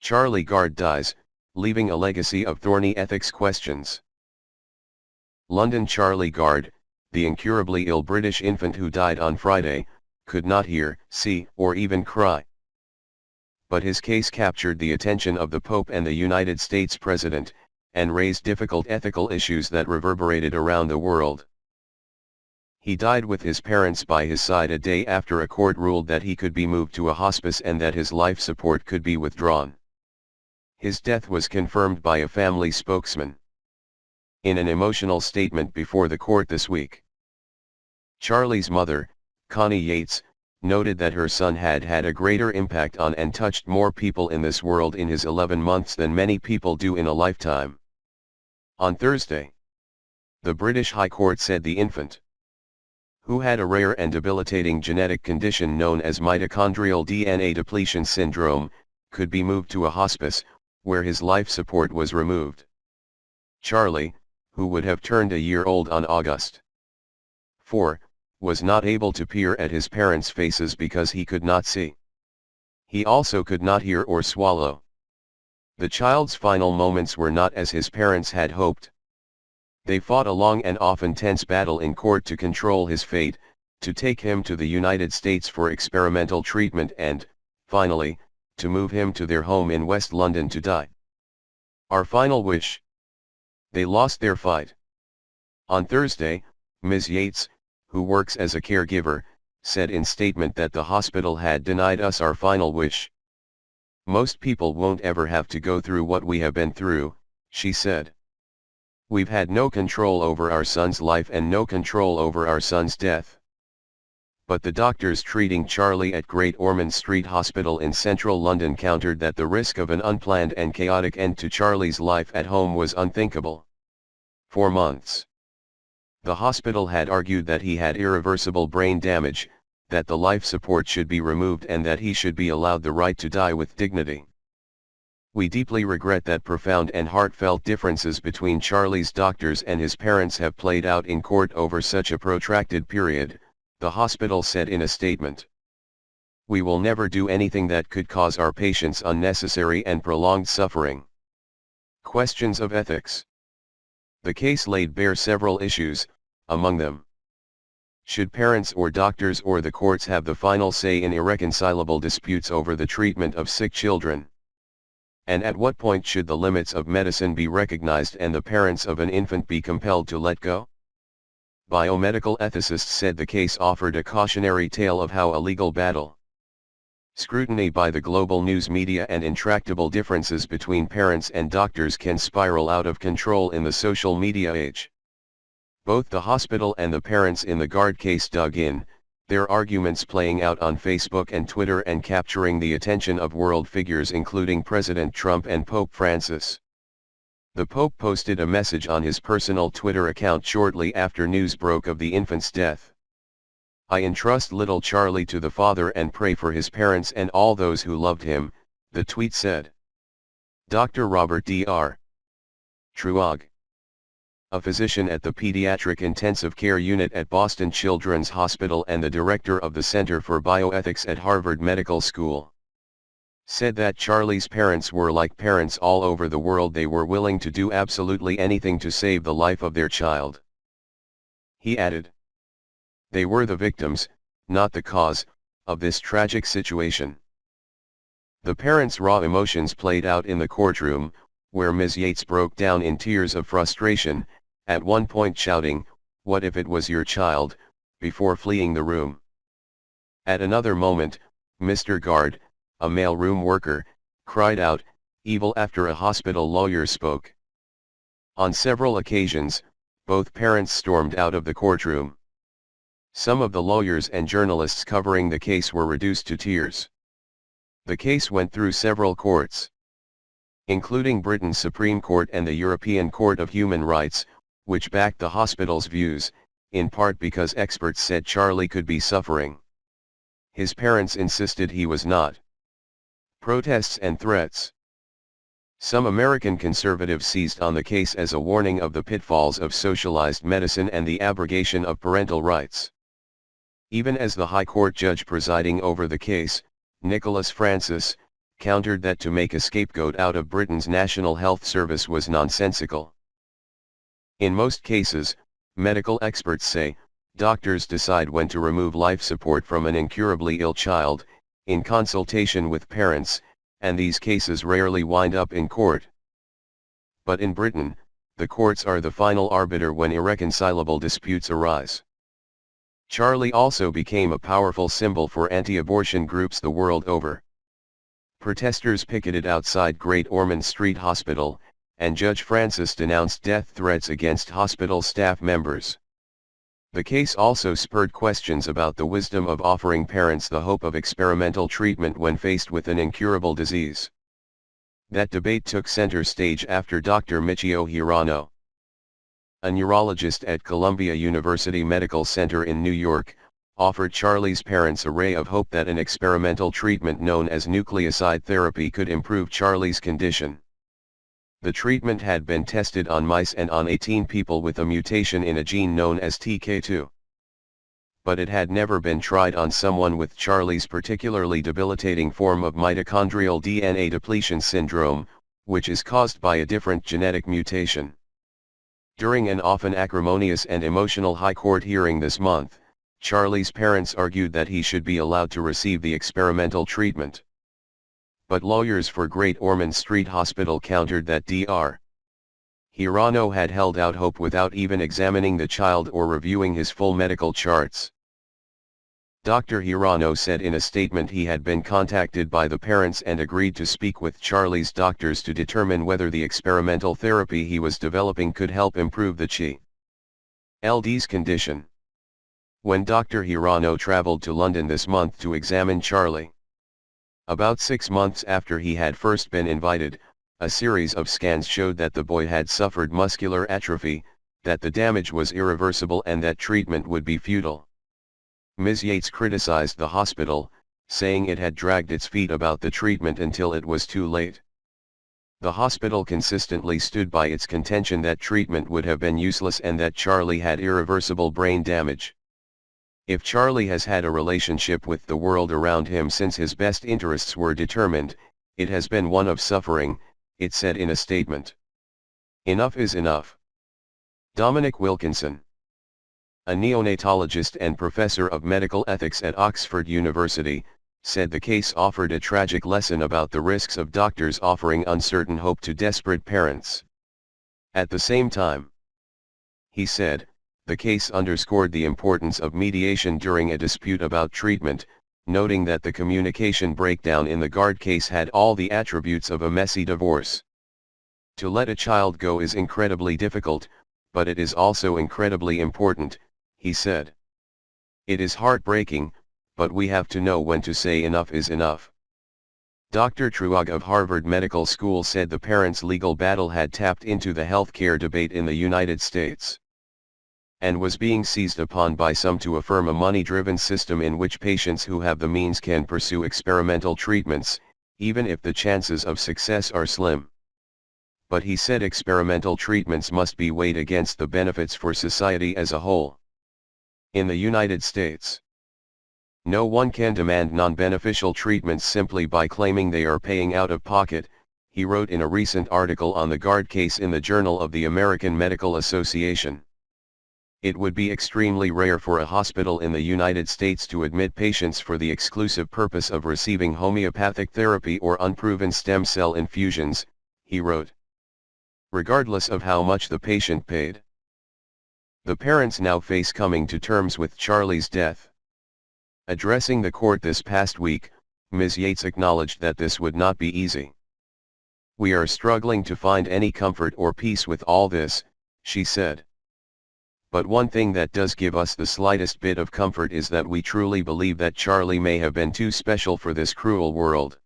Charlie Gard dies, leaving a legacy of thorny ethics questions. London. Charlie Gard, the incurably ill British infant who died on Friday, could not hear, see, or even cry. But his case captured the attention of the Pope and the United States President, and raised difficult ethical issues that reverberated around the world. He died with his parents by his side a day after a court ruled that he could be moved to a hospice and that his life support could be withdrawn. His death was confirmed by a family spokesman. In an emotional statement before the court this week, Charlie's mother, Connie Yates, noted that her son had had a greater impact on and touched more people in this world in his 11 months than many people do in a lifetime. On Thursday, the British High Court said the infant, who had a rare and debilitating genetic condition known as mitochondrial DNA depletion syndrome, could be moved to a hospice, where his life support was removed. Charlie, who would have turned a year old on August 4, was not able to peer at his parents' faces because he could not see. He also could not hear or swallow. The child's final moments were not as his parents had hoped. They fought a long and often tense battle in court to control his fate, to take him to the United States for experimental treatment and, finally, to move him to their home in West London to die. Our final wish. They lost their fight. On Thursday, Ms. Yates, who works as a caregiver, said in statement that the hospital had denied us our final wish. Most people won't ever have to go through what we have been through, she said. We've had no control over our son's life and no control over our son's death. But the doctors treating Charlie at Great Ormond Street Hospital in central London countered that the risk of an unplanned and chaotic end to Charlie's life at home was unthinkable. For months, the hospital had argued that he had irreversible brain damage, that the life support should be removed and that he should be allowed the right to die with dignity. We deeply regret that profound and heartfelt differences between Charlie's doctors and his parents have played out in court over such a protracted period, the hospital said in a statement. We will never do anything that could cause our patients unnecessary and prolonged suffering. Questions of ethics. The case laid bare several issues, among them: should parents or doctors or the courts have the final say in irreconcilable disputes over the treatment of sick children? And at what point should the limits of medicine be recognized and the parents of an infant be compelled to let go? Biomedical ethicists said the case offered a cautionary tale of how a legal battle, scrutiny by the global news media and intractable differences between parents and doctors can spiral out of control in the social media age. Both the hospital and the parents in the Gard case dug in, their arguments playing out on Facebook and Twitter and capturing the attention of world figures including President Trump and Pope Francis. The Pope posted a message on his personal Twitter account shortly after news broke of the infant's death. I entrust little Charlie to the Father and pray for his parents and all those who loved him, the tweet said. Dr. Robert Dr. Truog, a physician at the Pediatric Intensive Care Unit at Boston Children's Hospital and the director of the Center for Bioethics at Harvard Medical School, said that Charlie's parents were like parents all over the world. They were willing to do absolutely anything to save the life of their child. He added, they were the victims, not the cause, of this tragic situation. The parents' raw emotions played out in the courtroom, where Ms. Yates broke down in tears of frustration, at one point shouting, "What if it was your child?" before fleeing the room. At another moment, Mr. Gard, a male room worker, cried out, "Evil," after a hospital lawyer spoke. On several occasions, both parents stormed out of the courtroom. Some of the lawyers and journalists covering the case were reduced to tears. The case went through several courts, including Britain's Supreme Court and the European Court of Human Rights, which backed the hospital's views, in part because experts said Charlie could be suffering. His parents insisted he was not. Protests and threats. Some American conservatives seized on the case as a warning of the pitfalls of socialized medicine and the abrogation of parental rights. Even as the High Court judge presiding over the case, Nicholas Francis, countered that to make a scapegoat out of Britain's National Health Service was nonsensical. In most cases, medical experts say, doctors decide when to remove life support from an incurably ill child, in consultation with parents, and these cases rarely wind up in court. But in Britain, the courts are the final arbiter when irreconcilable disputes arise. Charlie also became a powerful symbol for anti-abortion groups the world over. Protesters picketed outside Great Ormond Street Hospital, and Judge Francis denounced death threats against hospital staff members. The case also spurred questions about the wisdom of offering parents the hope of experimental treatment when faced with an incurable disease. That debate took center stage after Dr. Michio Hirano, a neurologist at Columbia University Medical Center in New York, offered Charlie's parents a ray of hope that an experimental treatment known as nucleoside therapy could improve Charlie's condition. The treatment had been tested on mice and on 18 people with a mutation in a gene known as TK2. But it had never been tried on someone with Charlie's particularly debilitating form of mitochondrial DNA depletion syndrome, which is caused by a different genetic mutation. During an often acrimonious and emotional high court hearing this month, Charlie's parents argued that he should be allowed to receive the experimental treatment. But lawyers for Great Ormond Street Hospital countered that Dr. Hirano had held out hope without even examining the child or reviewing his full medical charts. Dr. Hirano said in a statement he had been contacted by the parents and agreed to speak with Charlie's doctors to determine whether the experimental therapy he was developing could help improve the child's condition. When Dr. Hirano traveled to London this month to examine Charlie, about 6 months after he had first been invited, a series of scans showed that the boy had suffered muscular atrophy, that the damage was irreversible and that treatment would be futile. Ms. Yates criticized the hospital, saying it had dragged its feet about the treatment until it was too late. The hospital consistently stood by its contention that treatment would have been useless and that Charlie had irreversible brain damage. If Charlie has had a relationship with the world around him since his best interests were determined, it has been one of suffering, it said in a statement. Enough is enough. Dominic Wilkinson, a neonatologist and professor of medical ethics at Oxford University, said the case offered a tragic lesson about the risks of doctors offering uncertain hope to desperate parents. At the same time, he said, the case underscored the importance of mediation during a dispute about treatment, noting that the communication breakdown in the Gard case had all the attributes of a messy divorce. To let a child go is incredibly difficult, but it is also incredibly important, he said. It is heartbreaking, but we have to know when to say enough is enough. Dr. Truog of Harvard Medical School said the parents' legal battle had tapped into the healthcare debate in the United States, and was being seized upon by some to affirm a money-driven system in which patients who have the means can pursue experimental treatments, even if the chances of success are slim. But he said experimental treatments must be weighed against the benefits for society as a whole. In the United States, no one can demand non-beneficial treatments simply by claiming they are paying out of pocket, he wrote in a recent article on the Gard case in the Journal of the American Medical Association. It would be extremely rare for a hospital in the United States to admit patients for the exclusive purpose of receiving homeopathic therapy or unproven stem cell infusions, he wrote, regardless of how much the patient paid. The parents now face coming to terms with Charlie's death. Addressing the court this past week, Ms. Yates acknowledged that this would not be easy. We are struggling to find any comfort or peace with all this, she said. But one thing that does give us the slightest bit of comfort is that we truly believe that Charlie may have been too special for this cruel world.